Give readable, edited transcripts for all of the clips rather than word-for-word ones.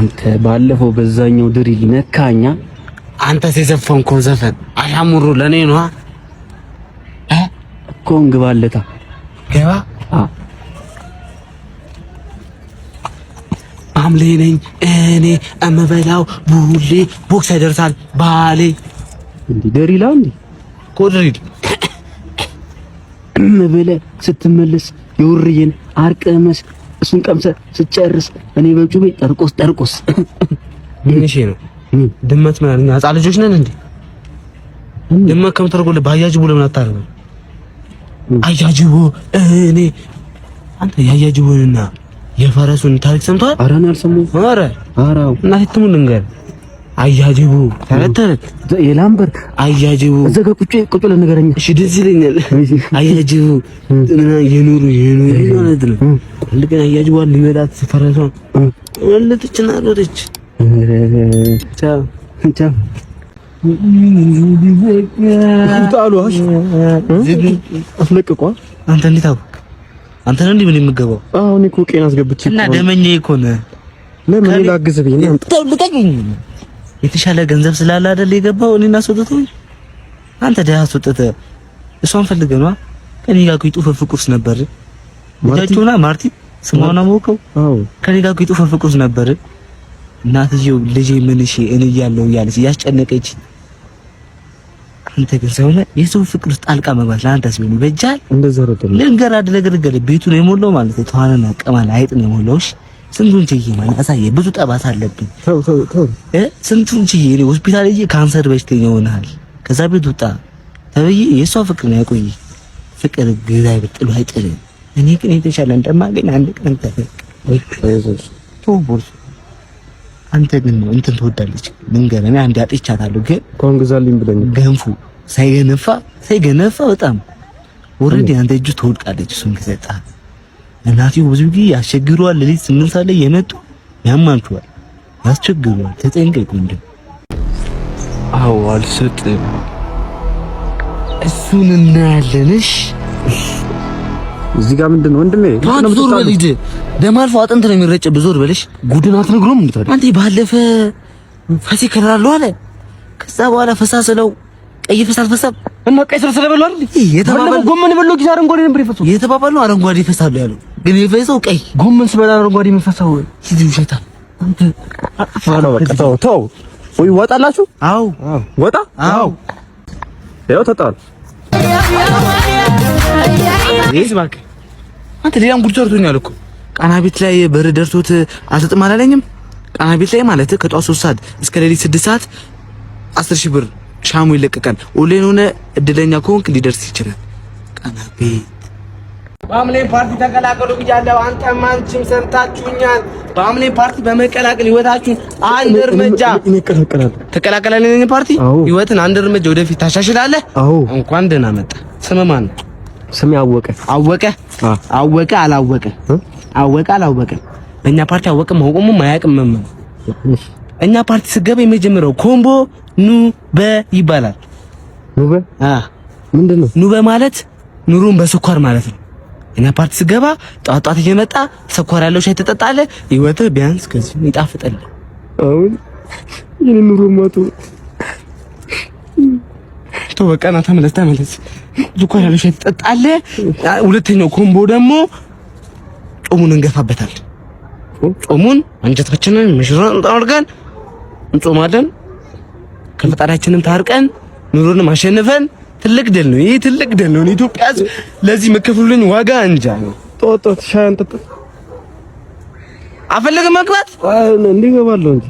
አንተ ባለፈው በዛኛው ድሪል ነካኛ። አንተስ የዘፈንከው ዘፈን አሻሙሩ ለኔ ነው እኮ እንግባለታ ገባ አምሌ ነኝ እኔ እምበላው ቡሌ ቦክስ ያደርሳል ባሌ እንዴ ድሪላ እንዴ ኮድሪል እምበለ ስትመለስ የውርየን አርቀመስ እሱን ቀምሰ ስጨርስ እኔ በጩቤ ጠርቆስ ምንሽ ነው ድመት ምናምን አጻ ልጆች ነን እንዴ ድመት ከምትርጎለ ባያጅቡ ለምን አታረው አያጅቡ እኔ አንተ ያያጅቡንና የፈረሱን ታሪክ ሰምቷል አራና አልሰማሁም አራው እናት ትሙን እንገር አያጅቡ ተረተረ የላምበር አያጅቡ እዘጋ ቁጭ ለነገረኛ እሺ ደስ ይለኛል አያጅቡ የኑሩ ማለት ነው ልክ አያጅቡ ሊበላት ፈረሷን ወለደችና ሮጠች ቻው ታሉሽ አፍለቅቋ አንተ እንዴት አው አንተ ነው እንዴ ምን የምገባው አሁን እኮ ቄን አስገብቼ እና ደመኛ ይኮነ ለምን ላግዝ ብዬ ነው ተልቀኝ የተሻለ ገንዘብ ስላለ አይደል የገባው እኔና ሰውተው አንተ ደሃ ሰውተተ እሷን ፈልገህ ነው ከኔ ጋር ቁይጡ ፍቅርስ ነበር ልጃችሁና ማርቲ ስሟን አሞከው አዎ ከኔ ጋር ቁይጡ ፍቅርስ ነበር እናትየው ልጄ ምን እሺ እኔ ያለው ያለች ያስጨነቀች አንተ ግን ሰውነ የሰው ፍቅር ውስጥ ጣልቃ መግባት ለአንተስ ምን ይበጃል እንደዛ ረተለ ለንገር አድለገለገለ ቤቱ ነው የሞላው ማለት ነው ተዋናና ቀማል አይጥ ነው የሞላውሽ ስንቱን ችዬ ማለት አሳየ ብዙ ጠባሳ አለብኝ ተው ስንቱን ችዬ እኔ ሆስፒታል ሄጄ ካንሰር በሽተኛ ሆነሃል ከዛ ቤት ወጣ ተብዬ የሷ ፍቅር ነው ያቆይ ፍቅር ግዛይ በጥሉ አይጥል እኔ ግን የተሻለ እንደማገኝ አንድ ቀን ተፈቅ አንተ ግን እንትን ትወዳለች መንገረኛ አንድ ያጥቻታለሁ ግን ኮንግዛልኝ ብለኝ ገንፉ ሳይገነፋ በጣም ወረድ አንተ እጁ ትወድቃለች እሱን ከሰጣ እናቲው ብዙ ጊዜ ያስቸግሯል ለሊት 8 ሰዓት ላይ የመጡ ያማንቷል ያስቸግሯል ተጠንቀቁ እንዴ አው አልሰጥም እሱን እናያለንሽ እዚህ ጋር ምንድነው ወንድሜ ዞር በልጅ ደማልፎ አጥንት ነው የሚረጭ ብዙር በልሽ ጉድን አትነግሮም እንዴ ታዲያ አንተ ባለፈ ፋሲካ ከራለው አለ ከዛ በኋላ ፈሳሰለው ቀይ ፈሳል እና ቀይ ስለበሉ አይደል የተባባሉ ጎመን በሉ ጊዜ አረንጓዴ ነበር ይፈሳው የተባባሉ አረንጓዴ ይፈሳሉ ያሉ ግን ይፈሳው ቀይ ጎመን ስበላ አረንጓዴ የሚፈሳው ሲዱ ሸታ አንተ አፋና በቃ ተው ወይ ወጣላችሁ አው ወጣ አው ያው ተጣል ይስማክ አንተ ዲያን ጉድ ሰርቶኛል እኮ ቃና ቤት ላይ በር ደርሶት አልተጥም አላለኝም ቃና ቤት ላይ ማለት ከጧት 3 ሰዓት እስከ ሌሊት 6 ሰዓት 10000 ብር ሻሙ ይለቀቃል ኦንላይን ሆነ እድለኛ ከሆንክ ሊደርስ ይችላል ቃና ቤት በአምሌን ፓርቲ ተቀላቀሉ ብያለሁ አንተም አንቺም ሰምታችሁኛል በአምሌን ፓርቲ በመቀላቀል ህይወታችሁን አንድ እርምጃ ተቀላቀለን እኔ ፓርቲ ህይወትን አንድ እርምጃ ወደፊት ታሻሽላለህ እንኳን ደህና መጣ ስም ማን ነው ስም አወቀ አላወቀ በእኛ ፓርቲ አወቀ ማውቆሙ ማያቅም እኛ ፓርቲ ስገባ የመጀመሪያው ኮምቦ ኑበ ይባላል ኑበ ምንድነው ኑበ ማለት ኑሮን በስኳር ማለት ነው እኛ ፓርቲ ስገባ ጧት እየመጣ ስኳር ያለው ሻይ ተጠጣለህ ህይወትህ ቢያንስ ከዚህ ይጣፍጣል አሁን የኔ ኑሮ ማቶ ተው በቃ ና ተመለስ ስኳር ያለው ሻይ ተጠጣለህ ሁለተኛው ኮምቦ ደግሞ ጾሙን እንገፋበታል ጾሙን አንጀታችንን ምሽራን አድርገን እንጾማለን ከፈጣሪያችንን ታርቀን ኑሮን ማሸነፈን ትልቅ ድል ነው ይሄ ትልቅ ድል ነው ኢትዮጵያ ለዚህ መከፈሉልኝ ዋጋ እንጃ ጦጦት ሻይ አንተ አፈለገ መግባት እንዲገባለሁ እንጂ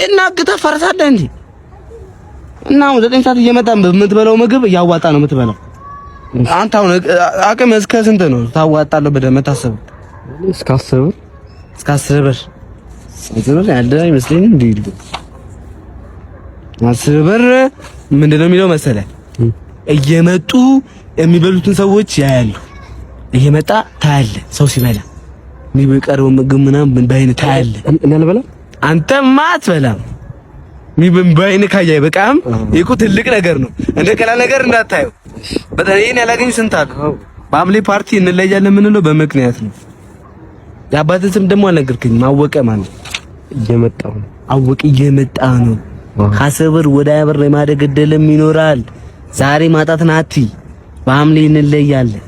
እና ግታ ፈርሳለህ እንጂ እና 9 ሰዓት እየመጣ በምትበላው ምግብ ያዋጣ ነው የምትበላው አንተ አሁን አቅም እስከ ስንት ነው ታዋጣለህ በደም መታሰብ እስከ 10 ብር ያለ አይመስለኝም እንዴ 10 ብር ምንድነው የሚለው መሰለህ እየመጡ የሚበሉትን ሰዎች ያያሉ እየመጣ ታያለ ሰው ሲበላ የሚበቀረው ምግብ ምናምን በአይነ ታያለ እና ለበላ አንተማ አትበላም በአይነ ካያ በቃም ይቁ ትልቅ ነገር ነው እንደ ቀላል ነገር እንዳታየው በጣም ይሄን ያላገኙ ስንት አሉ በአምሌ ፓርቲ እንለያለን የምንለው በምክንያት ነው የአባትህ ስም ደግሞ አልነገርከኝም አወቀ ማለት እየመጣሁ ነው። አወቅ እየመጣህ ነው። ከሰብር ወደ አብር የማደግ እድልም ይኖራል። ዛሬ ማጣትን አቲ በሐምሌ እንለያለን።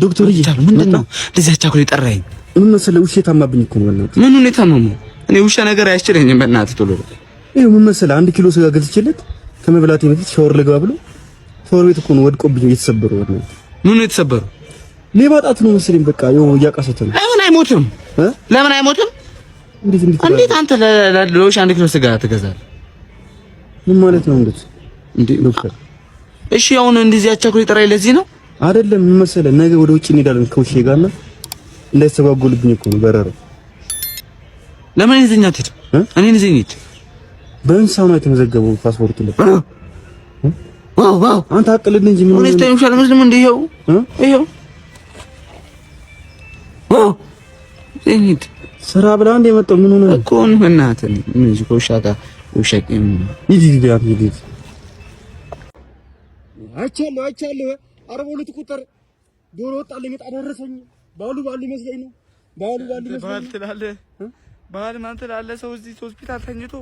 ዶክተር ምንድነው እንደዚህ አቻኩል የጠራኸኝ? ምን መሰለህ ውሻ ታማብኝ እኮ ነው። በእናትህ ምኑን የታመመው? እኔ ውሻ ነገር አያስችለኝም። በእናትህ ቶሎ ይኸው ምን መሰለህ 1 ኪሎ ስጋ ገዝቼለት ከመብላቴ በፊት ሻወር ልግባ ብሎ ሻወር ቤት እኮ ነው ወድቆብኝ የተሰበረው። ምኑ የተሰበረው? ሌባ ጣት ነው መሰለኝ። በቃ ይኸው እያቃሰተ ነው። ለምን አይሞትም? ለምን አይሞትም? እንዴት አንተ ለውሻ 1 ኪሎ ስጋ ትገዛለህ? ምን ማለት ነው እንዴ ዶክተር? እሺ አሁን እንደዚህ አቻኩል የጠራኸኝ ለዚህ ነው አይደለም? ምን መሰለህ ነገ ወደ ውጭ እንሄዳለን ከውሻዬ ጋርና እንዳይሰባጎልብኝ እኮ ነው በረረው። ለምን ይዘኛ ትሄድ? እኔ ይዘኝ ሂድ። በእንስሳ ነው የተመዘገበው ፓስፖርቱ ላይ። ዋው አንተ አቅልል እንጂ ምን ነው ተይምሻል መስለም እንደ ይሄው ዋው ሂድ ስራ ብላ እንደ የመጣው ምን ሆነ እኮ ነው እናትህ ምን እዚህ ከውሻ ጋር ውሻ ሂድ አይቻለሁ ኧረ በሁለት ቁጥር ዶሮ ወጣልኝ ዕጣ ደረሰኝ ባሉ ይመስለኝ ነው ባሉ ይመስለኝ ትላለህ ባህል ማን ትላለህ ሰው እዚህ ሆስፒታል ተኝቶ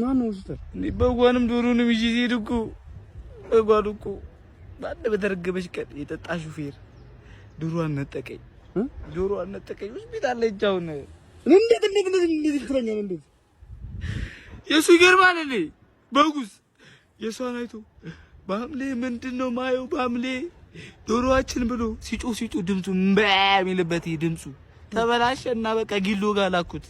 ማን ነው ሆስፒታል እንዴ በጓንም ዶሮንም ይዤ ሄድ እኮ በጓዱ እኮ ባንተ በተረገበሽ ቀን የጠጣ ሹፌር ዶሮዋን ነጠቀኝ ሆስፒታል ላይ ጃውን እንዴት ትለኛለህ እንዴ የሱ ይገርማል እንዴ በጉስ የሷን አይቶ በሐምሌ ምንድነው ማየው በሐምሌ ዶሮዋችን ብሎ ሲጮህ ድምፁ የሚልበት ድምፁ ተበላሸና በቃ ጊሎ ጋር ላኩት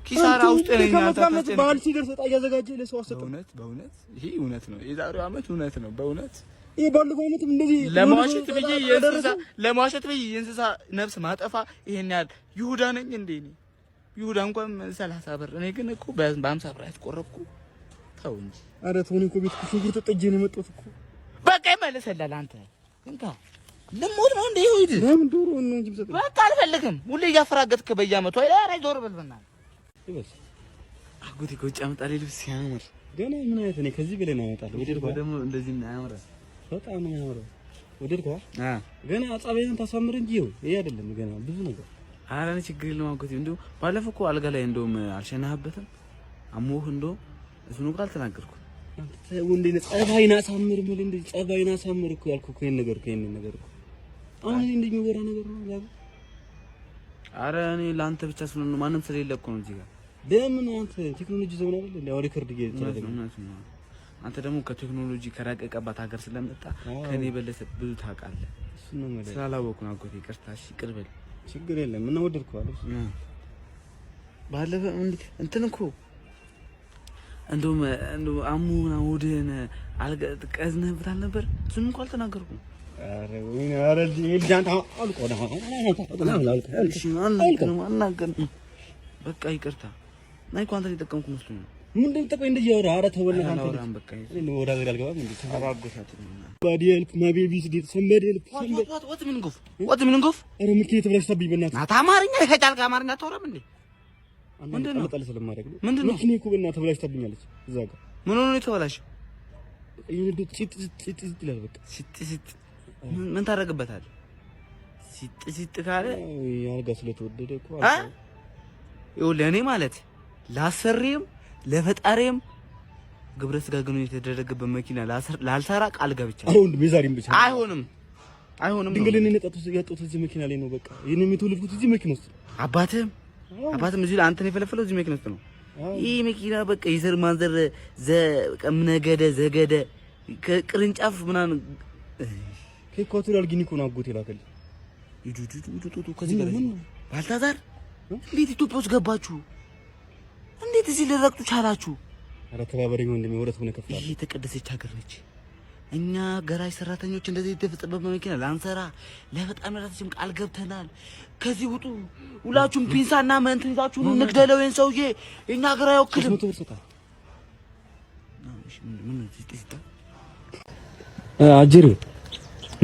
ኪሳራ ውስጥ ነኝ አታታች ባህል ሲደርስ ዕጣ እያዘጋጀ ለሰው አሰጠው በእውነት ይሄ እውነት ነው የዛሬው አመት እውነት ነው በእውነት ይሄ ባለፈው አመት እንደዚህ ለማሸት ብዬ የእንስሳ ነፍስ ማጠፋ ይሄን ያህል ይሁዳ ነኝ እንዴ እኔ ይሁዳ እንኳን 30 ብር እኔ ግን እኮ በ50 ብር አስቆረጥኩ ተው እንጂ ኧረ ተውኝ እኮ ቤት ሽንኩርት ጠጄ ነው የመጣሁት እኮ በቃ ይመለሰላል አንተ እንካ ለሞት ነው እንዴ ይሁድ ለምን ዶሮ ነው እንጂ ብሰጥ በቃ አልፈልግም ሁሌ እያፈራገጥክ በየአመቱ ኧረ ዶሮ በልበና ይበስ አጎቴ ቆጭ አመጣልኝ ልብስ ሲያምር ገና ምን አይነት ነው ከዚህ በላይ ነው ያመጣልኝ ወደድኩ ደግሞ እንደዚህ ነው ያምራል በጣም ነው ያምራል ወደድኩ ገና አጻበያን ታሳምር እንጂ ይሄ አይደለም ገና ብዙ ነገር ኧረ እኔ ችግር የለውም አጎቴ እንደው ባለፈው እኮ አልጋ ላይ እንደውም አልሸናህበትም አሞህ እንደው እሱን እንኳን አልተናገርኩም አንተ ወንዴ ጸባይና አሳምር ምን እንደ ጸባይና አሳምር እኮ ያልኩህ እኮ ይሄን ነገር እኮ አሁን እንደሚወራ ነገር ነው ያው ኧረ እኔ ለአንተ ብቻ ስለሆነ ማንም ስለሌለ እኮ ነው እዚህ ጋር ለምን አንተ ቴክኖሎጂ ዘመን አይደል እንዴ አሁን ሪከርድ እየተደረገ አንተ ደግሞ ከቴክኖሎጂ ከራቀቀባት ሀገር ስለመጣ ከኔ በለሰ ብዙ ታውቃለህ እሱ ነው ማለት ስላላወኩ ነው አጎቴ ይቅርታ እሺ ይቅር በል ችግር የለም ምን ወደድኩ አለ ባለፈ እንትን እኮ እንደውም አሙና ወደነ አልቀዝነህ ብታል ነበር እሱን እንኳን አልተናገርኩም ኧረ ጃንታ አልቆ ነው በቃ ይቅርታ ናይ ኳንተን ይጠቀምኩ መስሎኝ ነው ምንድን ጠቆይ እንደያወራ ኧረ ተወለህ አንተ በቃ እኔ ወደ ሀገር አልገባም እንዴ ተባጎሻት ባዲልክ ማቤቢስ ዲት ሰንበደል ወጥ ምን ጎፍ ኧረ ምክንያት ተብለሽታብኝ በእናትህ ናታ አማርኛ ከቻልክ አማርኛ አታወራም እንዴ ምንድነው አመጣለ ስለማድረግ ነው ምንድነው ምክንያት እኮ በእናትህ ተብለሽታብኛለች እዛ ጋር ምን ሆነ ነው የተበላሸው ይሄ ጢጥ ይላል በቃ ሲጥ ምን ታረግበታለህ ሲጥ ካለ ያልጋ ስለተወደደ እኮ ይኸውልህ እኔ ማለት ላሰሪም ለፈጣሪም ግብረ ስጋ ግንኙነት የተደረገበት መኪና ላልሰራ ቃል ገብቻለሁ አሁን በዛሬም ብቻ አይሆንም ድንግልን ነጣጥቶ ያጣሁት እዚህ መኪና ላይ ነው በቃ የኔ የተወለድኩት እዚህ መኪና ውስጥ አባትም እዚህ አንተን የፈለፈለው እዚህ መኪና ውስጥ ነው ይሄ መኪና በቃ የዘር ማንዘር ቀምነገደ ዘገደ ከቅርንጫፍ ምናምን ከኢኳቶሪያል ጊኒ እኮ ነው አጎቴ ላከልኝ ይዱዱ ከዚህ ጋር ባልታዛር እንዴት ኢትዮጵያ ውስጥ ገባችሁ እንዴት እዚህ ልረግጡ ቻላችሁ ኧረ ተባበረኝ ወንድሜ ወረት ሆነ ከፍላ ይሄ የተቀደሰች ሀገር ነች እኛ ገራጅ ሰራተኞች እንደዚህ የተፈጸመበት መኪና ላንሰራ ለፈጣን ራሳችን ቃል ገብተናል ከዚህ ውጡ ሁላችሁም ፒንሳና መንትን ይዛችሁ ንግደለው ይሄን ሰውዬ የኛ ሀገር አይወክልም አጅሪ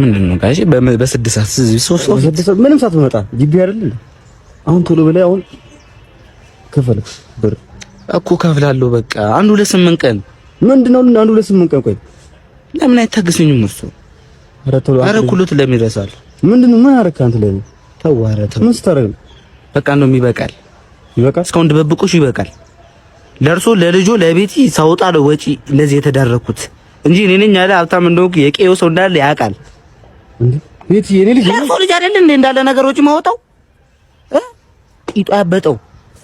ምንድነው ጋሽ በ6 ሰዓት ምንም ሰዓት መጣ ግቢ አይደል አሁን ቶሎ በላይ አሁን ከፈለ ብር እኮ ከፍላለሁ በቃ አንዱ ለ8 ቀን ምንድነው አንዱ ለ8 ቀን ቆይ ለምን አይታገሱኝም እርሱ ኧረ ኩሉት ለምን ይረሳል ምንድነው ምን አረካ አንተ ለምን ተዋረ ምን ስታረግ በቃ ነው የሚበቃል ይበቃል። እስካሁን ድብብቆሽ ይበቃል። ለእርሶ ለልጆ ለቤቲ ሳውጣ ነው ወጪ ለዚህ የተዳረኩት እንጂ እኔ ነኝ ያለ ሀብታም እንደሆንኩ የቄው ሰው እንዳለ ያውቃል። እንዴ ቤቲ የኔ ልጅ ለሰው ልጅ አይደል እንዴ እንዳለ ነገሮች ማውጣው ቂጧ ያበጠው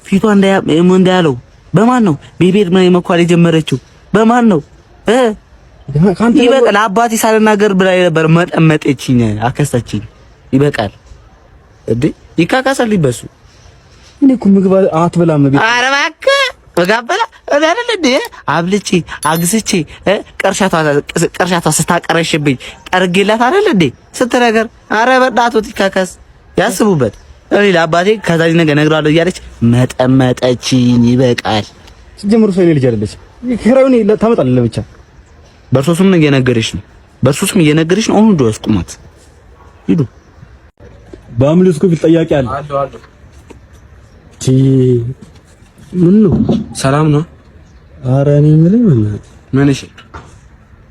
ፊቷ እንዳያለው በማን ነው? ቤቤት ምን መኳል የጀመረችው በማን ነው? ይበቃል። አባቴ ሳልናገር ብላ ነበር መጠመጠችኝ፣ አከሳችኝ። ይበቃል እንዴ ይካካሳል ሊበሱ እኔ እኮ ምግብ አትበላም ቤት። ኧረ እባክህ በጋበላ አይደል እንዴ አብልቼ አግስቼ ቀርሻቷ ስታቀረሽብኝ ጠርጌላት አይደል እንዴ ስንት ነገር። ኧረ በእናትህ ይካካስ ያስቡበት። እኔ ለአባቴ ከዛኝ ነገር ነግረዋለሁ እያለች መጠመጠችኝ። ይበቃል። ሲጀምሩ ሰው ልጅ አይደለች። ኪራዩን ታመጣለህ ለብቻ። በርሶስም እየነገረሽ ነው፣ በርሶስም እየነገረሽ ነው። አሁን ዶስ ቁማት ሂዱ። በአምልስ ኩፍ ጥያቄ አለ። ምን ነው? ሰላም ነው? ኧረ እኔ የምልህ ምን እሺ፣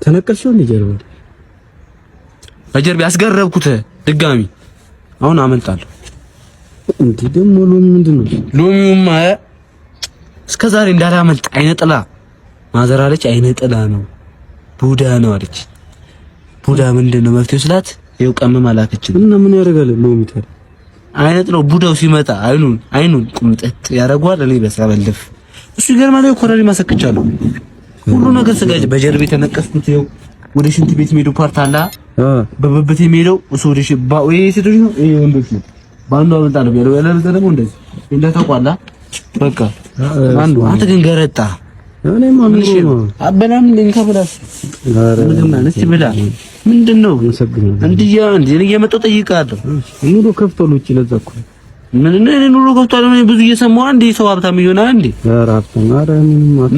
ተነቀልሽው እንደ ጀርባ በጀርባ ያስገረብኩት ድጋሚ አሁን አመልጣለሁ። እንዴ ደግሞ ሎሚ ምንድነው? ሎሚውማ እስከ ዛሬ እንዳላመልጥ አይነ ጥላ ማዘር አለች። አይነ ጥላ ነው ቡዳ ነው አለች። ቡዳ ምንድነው መፍትሄው ስላት ይኸው ቀመም አላከችኝ። እና ምን ያደርጋል ሎሚ ታዲያ? አይነት ነው ቡዳው ሲመጣ አይኑን ቁምጠት ያደርገዋል። እኔ በሳበልፍ እሱ ይገርማል። ኮረሪ ማሰክቻለሁ ሁሉ ነገር ስጋጅ በጀርቤ ተነቀስኩት። ይኸው ወደ ሽንት ቤት ሜዶ ፓርት አላ በበበቴ ሜዶ እሱ ወደ ወይ ሴቶች ነው ይሄ ወንዶች ነው። ባንዱ አመጣለሁ ያለው ያለበዛ ደግሞ እንደዚህ እንደተቋላ በቃ አንዱ አንተ ግን ገረጣ እኔ ማን ነው አበላም ለንከብላስ ምንድነው ነስ ይብላ ምንድነው እንዲያ እንዴ እየመጣሁ ጠይቃለሁ። ኑሮ ከፍቷል ውጪ ለዛ እኮ ምን ኑሮ ከፍቷል ነው ብዙ እየሰማሁ አንዴ ሰው ሀብታም ይሆናል እንዴ? ኧረ ሀብታም ኧረ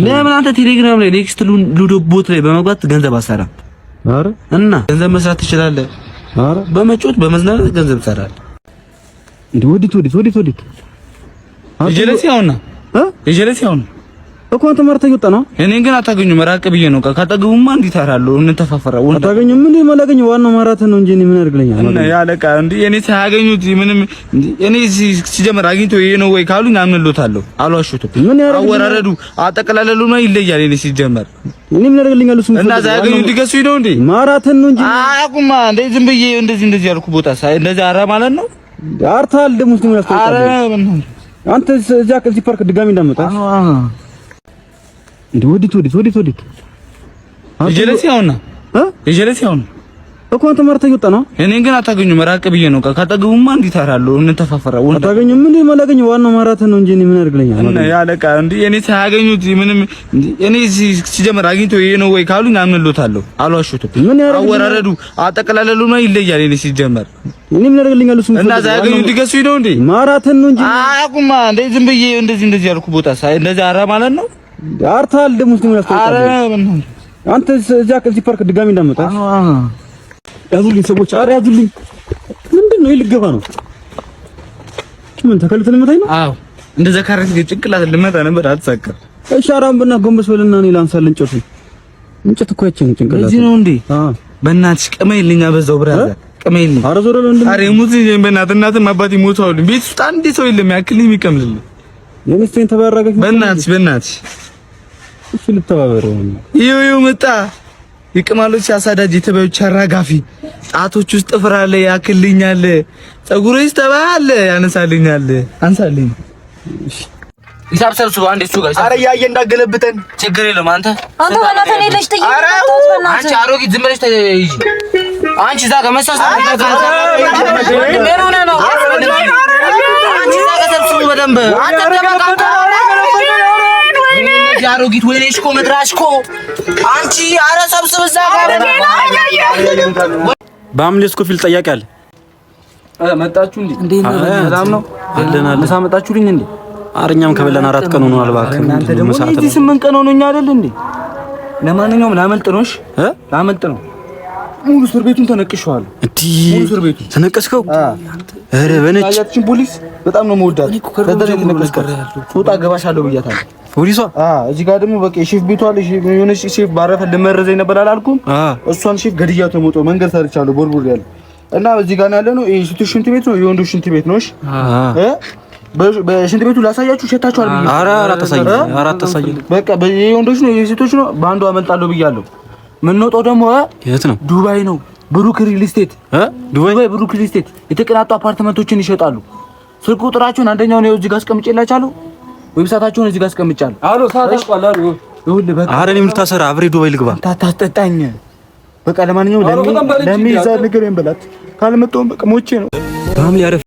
ለምን አንተ ቴሌግራም ላይ ኔክስት ሉዶ ቦት ላይ በመግባት ገንዘብ አሰራ። ኧረ እና ገንዘብ መስራት ትችላለህ። ኧረ በመጮት በመዝናናት ገንዘብ ትሰራለህ። እንዴ ወዲት የጀለሲ አሁን እኮ አንተ ማርታ ይወጣ ነው። እኔን ግን አታገኙም። መራቅ ብዬ ነው። ካታገኙማ እንዴት አራለሁ? እንተፋፈራው አታገኙም። ምን ማላገኘው ዋናው ማራተን ነው እንጂ እኔ ምን አድርግልኛል? እና ያለቃ እንዴ እኔ ሳያገኙት ምንም እኔ ሲጀመር አግኝቶ ይሄ ነው ወይ ካሉኝ አምንሎታለሁ። አልዋሹትም። አወራረዱ አጠቀላለሉ ነው ይለያል። እኔ ሲጀመር እኔ ምን አድርግልኛል? እሱ እና ሳያገኙ ሊገሱኝ ነው እንዴ? ማራተን ነው እንጂ አቁማ እንዴ ዝም ብዬ እንደዚህ ያልኩ ቦታ ሳይ እንደዚህ አራ ማለት ነው። አርታል ደሞስ ነው ያስተውቃለህ። አረ አንተ እዚያ ከዚህ ፓርክ ድጋሚ እንዳመጣ እንዴ ወዲት የጀለሲ አሁን እኮ አንተ ማርታ ይወጣ ነው። እኔን ግን አታገኙም። መራቅ ብዬ ነው። ካታገኙማ እንዴት አራለሁ? እንተፋፈራው አታገኙም። ምን ማላገኘው ዋናው ማራተን ነው እንጂ እኔ ምን አድርግልኛል? እና ያለቃ እንዴ እኔ ሳያገኙት ምንም እኔ ሲጀመር አግኝቶ ይሄ ነው ወይ ካሉኝ አምንሎታለሁ። አልዋሹትም። አወራረዱ አጠቀላለሉ ነው ይለያል። እኔ ሲጀመር እኔ ምን አድርግልኛል? እሱ እና ሳያገኙ ሊገሱኝ ነው እንዴ? ማራተን ነው እንጂ አቁማ እንዴ ዝም ብዬ እንደዚህ ያልኩ ቦታ ሳይ እንደዚህ አራ ማለት ነው። አርታል ደሞስ ነው ያስተውቃለህ። አንተ እዚያ ከዚህ ፓርክ ድጋሚ እንዳመጣ ያዙልኝ ሰዎች፣ ኧረ ያዙልኝ። ምንድነው ይልገባ ነው? ምን ተከልተ ልመታኝ ነው? አዎ እንደዛ ካረስ ጭንቅላት ልመታ ነበር አትሳካ። እሺ አራም በእናትህ ጎንበስ በልና እኔ ላንሳል እንጨት እኮ ያችን ጭንቅላት እዚህ ነው እንዴ? በእናትሽ ቅመይልኝ፣ አበዛው ብራዘር ቅመይልኝ። ኧረ ዞር በል እንዴ! ኧረ ሙት በእናትህ እናትም አባቴ ሞተዋል። ቤት ውስጥ አንድ ሰው የለም ያክልኝ የሚቀምልልኝ። የኔስቴን ተባረከች። በእናትሽ እሺ ልተባበረው። ይው መጣ ይቅማሎች አሳዳጅ የተባዮች አራጋፊ ጣቶች ውስጥ ጥፍር አለ ያክልኛል። ፀጉሬስ ተባለ ያነሳልኛል። አንሳልኝ። ሂሳብ ሰብስበው አንዴ እሱ ጋር። ኧረ ያየ እንዳገለብጠን ችግር የለም። አንተ በእናትህ እኔ ልጅ ጥዬ አንቺ አሮጊት ዝም ብለሽ አንቺ እዛ ጋር መሳሳት አንቺ እዛ ጋር ሰብስበው በደንብ አንተ ተበቃ አሮጊት ወይኔ እሽኮ መድራሽኮ አንቺ ኧረ ሰብስብ እዛ ጋር በአምሌስ ኮፊል ጠያቂ አለ። መጣችሁ እንዴ? ሰላም ነው አለናል። ምሳ መጣችሁልኝ እንዴ? አርኛም ከበላን 4 ቀን ሆኗል። እባክህ እናንተ ደግሞ እዚህ 8 ቀን ሆኖኛ አይደል እንዴ? ለማንኛውም ላመልጥ ነው። እሺ ላመልጥ ነው። ሙሉ እስር ቤቱን ተነቅሼዋለሁ። ሙሉ እስር ቤቱን ተነቀስከው? ኧረ በነጭ ያያችን ፖሊስ በጣም ነው መወዳት። ከደረጀ ተነቀስከው ፎጣ ገባሻለሁ ብያታለሁ። ፖሊሷ እዚህ ጋር ደግሞ በቃ ሼፍ ቤቷ አለ። የሆነች ሼፍ ባረፈ ለመረዘኝ ነበር አላልኩም? እሷን ሼፍ ገድያው ተሞጦ መንገድ ሰርቻለሁ ቦርቦር ያለ እና እዚህ ጋር ያለ ነው። ይሄ ሽንት ቤት ነው፣ የወንዶች ሽንት ቤት ነው። እሺ በሽንት ቤቱ ላሳያችሁ ሸታችኋል ብዬ ኧረ አታሳየኝ በቃ የወንዶች ነው የሴቶች ነው በአንዱ አመልጣለሁ ብያለሁ የምንወጣው ደግሞ የት ነው ዱባይ ነው ብሩክ ሪል ስቴት ዱባይ ብሩክ ሪል ስቴት የተቀናጡ አፓርትመንቶችን ይሸጣሉ ስልክ ቁጥራችሁን አንደኛውን እዚህ ጋር አስቀምጬላችኋለሁ ዌብሳይታችሁን እዚህ ጋር አስቀምጫለሁ አሎ ሰዓት አስቋል አሉ ይኸውልህ በቃ ኧረ እኔም ልታሰራ አብሬ ዱባይ ልግባ ታታስጠጣኝ በቃ ለማንኛውም ለሚይዛ ነገር እንበላት ካልመጣሁም በቃ ሞቼ ነው ፋሚሊ አረፍ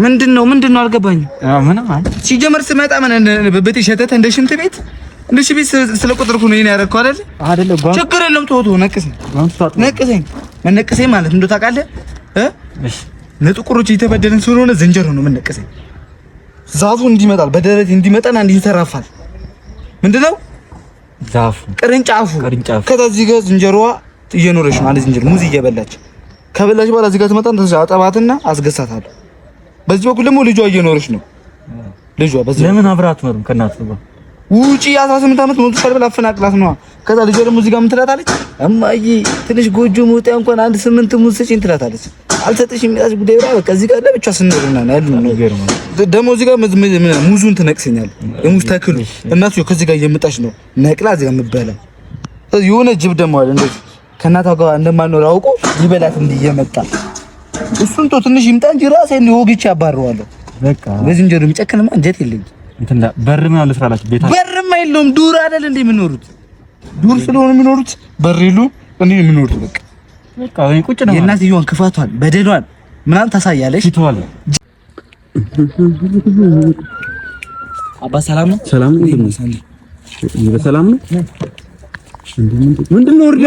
ምንድነው አልገባኝም ምንም ሲጀመር ስመጣ ምን በቤት ሸተተ እንደ ሽንት ቤት እንደ ሽንት ቤት ስለቆጠርኩ ነው ያረከው አይደለ ችግር የለም ተወው ነቅሰኝ መነቅሰኝ ማለት እንደው ታውቃለህ እሺ ለጥቁሮች የተበደለን ስለሆነ ዝንጀሮ ነው መነቅሰኝ ዛፉ እንዲመጣል በደረት እንዲመጣና እንዲተራፋል ምንድነው ዛፉ ቅርንጫፉ ከዚህ ጋር ዝንጀሮዋ እየኖረች ማለት ዝንጀሮ ሙዝ እየበላች ከበላሽ በኋላ እዚህ ጋር ትመጣ እንደዛ አጠባትና አስገሳታለሁ በዚህ በኩል ደግሞ ልጇ እየኖረች ነው ልጇ በዚህ ለምን አብራት ነው ከናትህ ጋር ውጪ 18 ዓመት ሞልቷል ብላ አፈናቅላት ነው ከዛ ልጇ ደግሞ እዚህ ጋር ምን ትላታለች እማዬ ትንሽ ጎጆ ሞጣ እንኳን አንድ 8 ሙዝ ስጪኝ ትላታለች አልሰጥሽም ያዝ ጉዳይ ብላ በቃ እዚህ ጋር ለብቻ ስንኖርና ያለው ነገር ነው ደግሞ እዚህ ጋር ሙዙን ትነቅሰኛለህ የሙዝ ተክሉ እናቱ ከዚህ ጋር እየመጣች ነው ነቅላ እዚህ ጋር የምትበላ የሆነ ጅብ ደግሞ አለ እንደዚህ ከናታ ጋር እንደማኖር አውቆ ይበላት እንዲየመጣ እሱን ቶ ትንሽ ይምጣ እንጂ ራሴን ወግቼ አባረዋለሁ በቃ በዝንጀሮ የሚጨክንማ እንጀት የለኝ እንትና በርም ያለ ስራላችሁ ቤታ በርም አይደለም ዱር አይደል እንዴ የሚኖሩት ዱር ስለሆነ የሚኖሩት በር የሉም እንዴ የሚኖሩት በቃ ወይ ቁጭ ነው የእናትየዋን ክፋቷን በደሏን ምናምን ታሳያለሽ ይተዋል አባ ሰላም ነው በሰላም ነው ምንድነው ወርደህ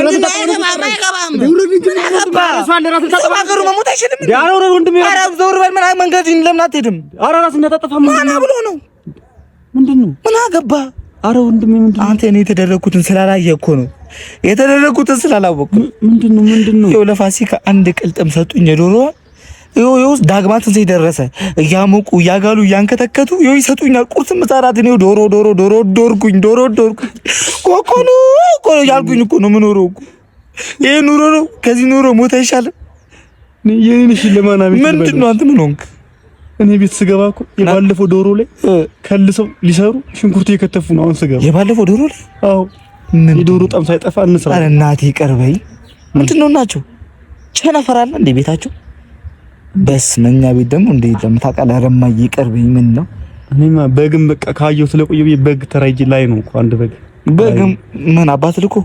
ምን አገባ ኧረ ወንድሜ ምንድነው አንተ እኔ የተደረኩትን ስላላየህ እኮ ነው የተደረኩትን ስላላወቅኩ ምንድነው ይኸው ለፋሲካ አንድ ቅልጥም ሰጡኝ የዶሮ ይኸው ዳግማትን ሲደረሰ እያሞቁ እያጋሉ እያንከተከቱ ይኸው ይሰጡኛል ቁርስ ምሳራት ነው ዶሮ ዶርኩኝ ኮኮኑ ኮኮ ያልኩኝ እኮ ነው የምኖረው እኮ ይሄ ኑሮ ነው ከዚህ ኑሮ ሞት አይሻልም የኔን ሽለማና ቤት ምንድነው አንተ ምን ሆንክ እኔ ቤት ስገባ እኮ የባለፈው ዶሮ ላይ ከልሰው ሊሰሩ ሽንኩርት እየከተፉ ነው አሁን ስገባ የባለፈው ዶሮ ላይ አዎ የዶሮ ጣም ሳይጠፋ እንስራ አረ እናቴ ቀርበይ ምንድነው ናቸው ቸነፈራለ እንደ ቤታቸው በስመኛ ቤት ደግሞ እንደ ለምታውቃለህ ረማዬ ቀርበይ ምን ነው እኔማ በግም በቃ ካየው ስለቆየ በግ ተራይጂ ላይ ነው እኮ አንድ በግም ምን አባት ልኮ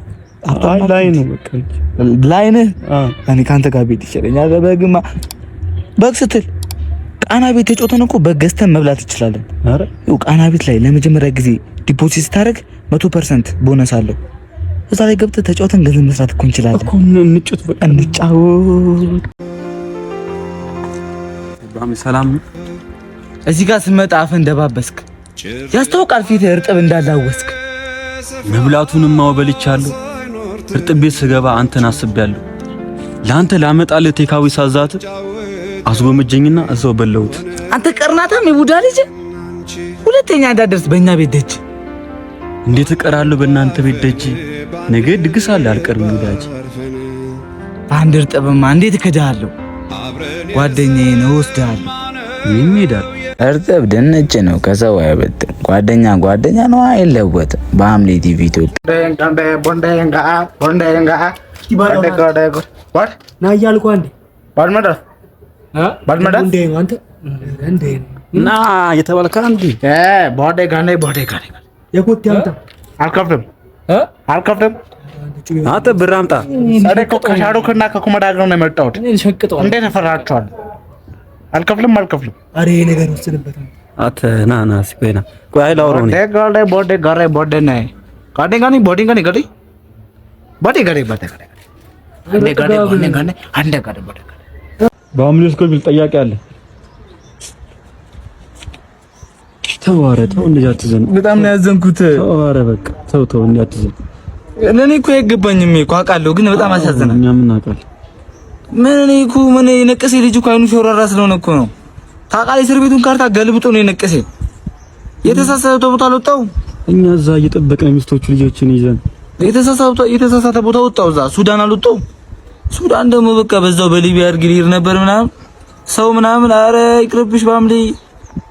አይ ላይ ነው በቃ ላይ ነህ እኔ ካንተ ጋር ቤት ይችላል በግማ በግ ስትል ቃና ቤት ተጫውተን እኮ በገዝተን መብላት እንችላለን። አረ ቃና ቤት ላይ ለመጀመሪያ ጊዜ ዲፖዚት ስታደርግ 100% ቦነስ አለው። እዛ ላይ ገብተህ ተጫውተን ገንዘብ መስራት እኮ እንችላለን እኮ እንጫወት በቃ እንጫወት። ሰላም እዚህ ጋር ስመጣ አፍ እንደባበስክ ያስታውቃል ፊትህ እርጥብ እንዳላወስክ መብላቱንም ማወበልቻለሁ እርጥብ ቤት ስገባ አንተን አስቤያለሁ ላንተ ላመጣልህ ቴካዊ ሳዛት አስጎመጀኝና እዛው በለውት አንተ ቀርናታም የቡዳ ልጅ ሁለተኛ እንዳደርስ በእኛ ቤት ደጅ እንዴት እቀራለሁ በእናንተ ቤት ደጅ ነገ ድግስ አለ አልቀርም ወዳጅ አንድ እርጥብማ እንዴት እከዳለሁ ጓደኛዬ ነው ወስዳለሁ ይሜዳል እርጥብ ድንች ነው ከሰው አይበልጥም ጓደኛ ነው አይለወጥም በሐምሌ ቲቪ ኢትዮጵያ ቦንዳንጋ ዋት ና እያልኩ አንዴ ባልመዳ አንተ ና የተባልከ አንዴ ቦንዳንጋ የኮቴ አንተ አልከፍልም አልከፍልም። አንተ ብር አምጣ። ሰደቆ ከሻሩክና ከኩመዳ ጋር ነው የመጣሁት። እንዴት ተፈራችኋል? አልከፍልም። አሬ ነገር ወስንበት። አንተ ና ሲቆይና ቆይ አይላውራው ነው ደጋለ ቦዴ ነይ ጋዴጋኒ ቦዲንጋኒ ጋዲ ቦዴ በአምሊስ ኮል ጥያቄ አለ። ተዋረተው እንደዛ አትዘን። በጣም ነው ያዘንኩት። ተዋረ በቃ ተው እንደዛ አትዘን። ለኔ እኮ አይገባኝም እኮ አውቃለሁ፣ ግን በጣም አሳዘነ። እኛ ምን አውቃለሁ? ምን የነቀሰ ልጅ እኮ አይኑ ሾራራ ስለሆነ እኮ ነው። ታውቃለህ፣ እስር ቤቱን ካርታ ገልብጦ ነው የነቀሰኝ። የተሳሳተ ቦታ አልወጣው። እኛ እዛ እየጠበቅን ሚስቶቹ ልጆችን ይዘን የተሳሳተ ቦታ ወጣው። እዛ ሱዳን አልወጣው። ሱዳን ደግሞ በቃ በዛው በሊቢያ አድርጊር ነበር ምናምን ሰው ምናምን። አረ ይቅርብሽ ባምሊ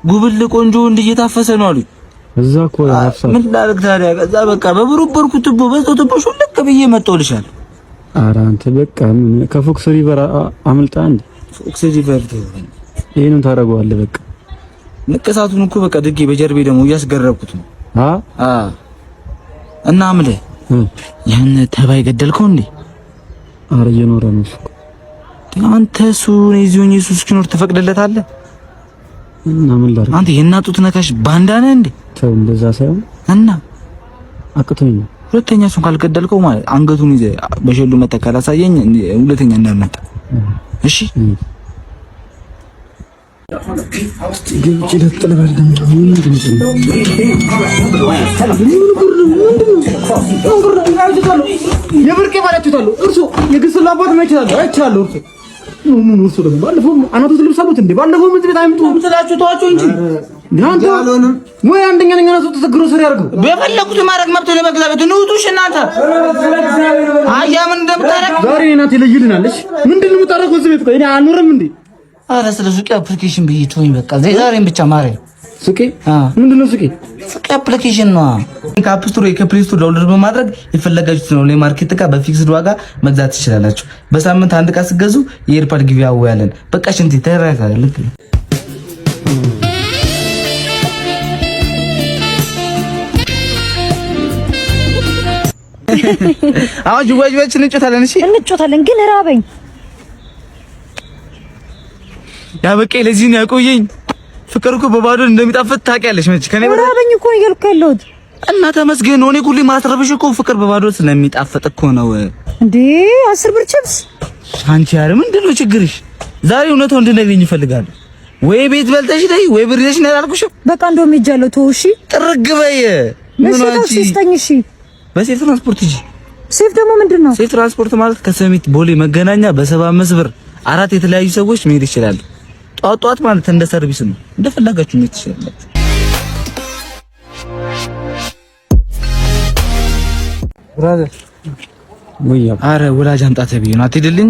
ጉብል ቆንጆ እየታፈሰ ነው አሉኝ። እዛ እኮ ያፈሰ ምን ላድርግ ታዲያ? ከዛ በቃ በብሩበርኩ ትቦ በዛው ትቦ ሹልክ ብዬ መጣሁልሻል። ኧረ አንተ በቃ ከፎክስ ሪቨር አምልጣ እንደ ፎክስ ሪቨር ይሄንን ታደርገዋለህ። በቃ ንቅሳቱን እኮ በቃ ድጌ በጀርቤ ደግሞ እያስገረብኩት ነው። እና አምለ ያን ተባይ ገደልከው እንዴ? ኧረ እየኖረ ነው እሱ። አንተ እሱን እዚሁኝ እሱ እስኪኖር ትፈቅድለታለህ? እና ምን ላድርግ? አንተ የእናቱት ነካሽ ባንዳ ነህ እንዴ? ተው እንደዛ ሳይሆን እና አቅቶኝ ነው። ሁለተኛ እሱን ካልገደልከው ማለት አንገቱን ይዘህ በሸሉ መተካል አሳየኝ። ሁለተኛ እንዳልመጣ እሺ? ግንጭ ለጥለባል የብርቄ ባላችሁታለሁ እርሱ የግስላ አባት ማይችላል አይቻለሁ። እርሱ ደግሞ ባለፈው አናቱ ትልብሳሉት እንዴ? ባለፈው ምን ቤት አይምጡ ትላችሁ ተዋቸው እንጂ እናንተ አልሆነም ወይ? አንደኛ ነኝ አናቱ ተግሮ ስር ያርገው በፈለኩት ማድረግ መብት ነው። በእግዚአብሔር ንውጡሽ እናንተ አያ ምን እንደምታረግ ዛሬ እናንተ ይለይልናለሽ። ምንድነው የምታረገው እዚህ ቤት? ቆይ እኔ አልኖርም እንዴ? አረ ስለ ሱቅ አፕሊኬሽን ብይቶኝ በቃ ዛሬን ብቻ ማረ ሱቄ ምንድነው? ሱቄ አፕሊኬሽን ነው። ከአፕ ስቶር ከፕሌይ ስቶር ዳውንሎድ በማድረግ የፈለጋችሁት ነው ለማርኬት ዕቃ በፊክስድ ዋጋ መግዛት ትችላላችሁ። በሳምንት አንድ ዕቃ ስትገዙ የኤርፓድ ጊዜ ያወያለን። በቃ ሽንቲ ተራካ ልክ አዎ ጅዋጅዋችን እንጮታለን። እሺ እንጮታለን፣ ግን ራበኝ። ያ በቃ ለዚህ ነው ያቆየኝ። ፍቅር እኮ በባዶ እንደሚጣፍጥ ታውቂያለሽ መች ከኔ በራ ራበኝ እኮ እያልኩ ያለሁት እና ተመስገን ነው። እኔ ሁሌ ማስረብሽ እኮ ፍቅር በባዶ ስለሚጣፍጥ እኮ ነው እንዴ። 10 ብር ቺፕስ አንቺ ያረ ምንድነው ችግርሽ? ዛሬ እውነታው እንድነግሪኝ ይፈልጋል። ወይ ቤት በልተሽ ነይ ወይ ብር ይዘሽ ነይ አላልኩሽም? በቃ እንደውም ሄጃለሁ። ተው እሺ፣ ጥርግ በይ። ምን አንቺ ሲስተኝ? እሺ በሴፍ ትራንስፖርት ሂጂ። ሴፍ ደግሞ ምንድነው? ሴፍ ትራንስፖርት ማለት ከሰሚት ቦሌ መገናኛ በ75 ብር 4 የተለያዩ ሰዎች መሄድ ይችላሉ። ጧት ማለት እንደ ሰርቪስ ነው። እንደፈለጋችሁ ነው ትችላላችሁ። ብራዘር ወያ አረ ወላጅ አምጣ ተብዬ ነው። አትሄድልኝ?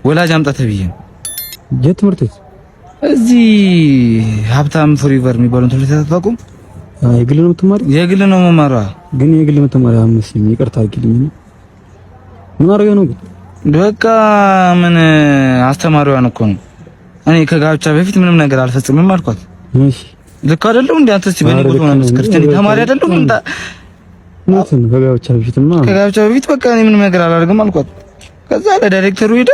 ወላጅ አምጣ ተብዬ ነው። የትምህርት ቤት እዚህ ሀብታም ፎሪቨር የሚባለው ትምህርት ቤት አታውቁም? የግል ነው የምትማሪው? የግል ነው መማሯ። ግን የግል የምትማሪው አመስኝ ይቅርታ አድርጊልኝ። ምን አደረገ ነው? በቃ ምን አስተማሪዋን እኮ ነው። እኔ ከጋብቻ በፊት ምንም ነገር አልፈጽምም አልኳት። እሺ ልክ አይደለም እንዴ? አንተ እስቲ በእኔ ቦታ ሆነ መስከርተኝ ተማሪ አይደለም እንዴ? እንትን ከጋብቻ በፊት በቃ እኔ ምንም ነገር አላደርግም አልኳት። ከዛ ለዳይሬክተሩ ሄደ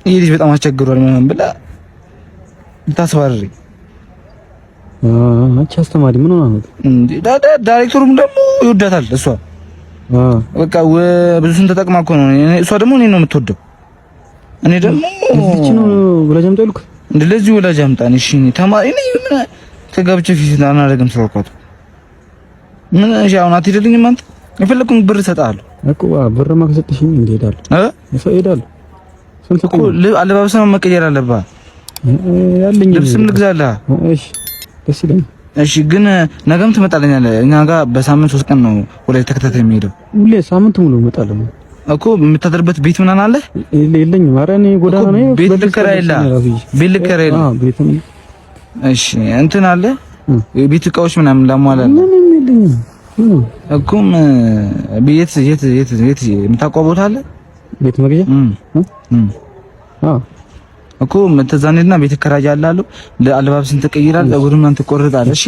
ይሄ ልጅ በጣም አስቸግሯል ምናምን ብላ ታስባሪ። አንቺ አስተማሪ ምን ሆነ ነው እንዴ? ዳይሬክተሩም ደግሞ ይወዳታል እሷ። በቃ ብዙ ስንት ተጠቅማ እኮ ነው። እሷ ደግሞ እኔ ነው የምትወደው። እኔ ደግሞ እዚህ ነው ወላጅ አምጣ ይልኩ እንደዚህ ወላጅ አምጣ። እሺ እኔ ተማሪ ነኝ። ምን ከጋብቻ ፊት አናደርግም ስልኳት። ምን እሺ አሁን አትሄድልኝም? አንተ የፈለኩን ብር እሰጥሃለሁ እኮ። ብር ማከሰጥሽኝ እንሄዳለን እሄዳለሁ። ስንት እኮ አለባበስህ መቀየር አለብህ። ያለኝ ልብስም ልግዛልህ። እሺ ደስ ይለኛል። እሺ ግን ነገም ትመጣለኛለህ። እኛ ጋር በሳምንት 3 ቀን ነው ወደ ተከታታይ የሚሄደው። ሁሌ ሳምንት ሙሉ እመጣለሁ እኮ። የምታደርበት ቤት ምናምን አለ? የለኝም። ኧረ እኔ ጎዳና ነኝ። ቤት ልከራይልህ። ቤት ልከራይልህ። ቤትም እሺ እንትን አለ የቤት እቃዎች ምናምን ላሟላልህ። ምንም የለኝም እኮም ቤት የት የምታውቀው ቦታ አለ? ቤት መግዣ እኮ ተዛኔና ቤት ከራጃ አላለሁ። ለአለባበስን ትቀይራለህ፣ ፀጉርህን ትቆርጣለህ። እሺ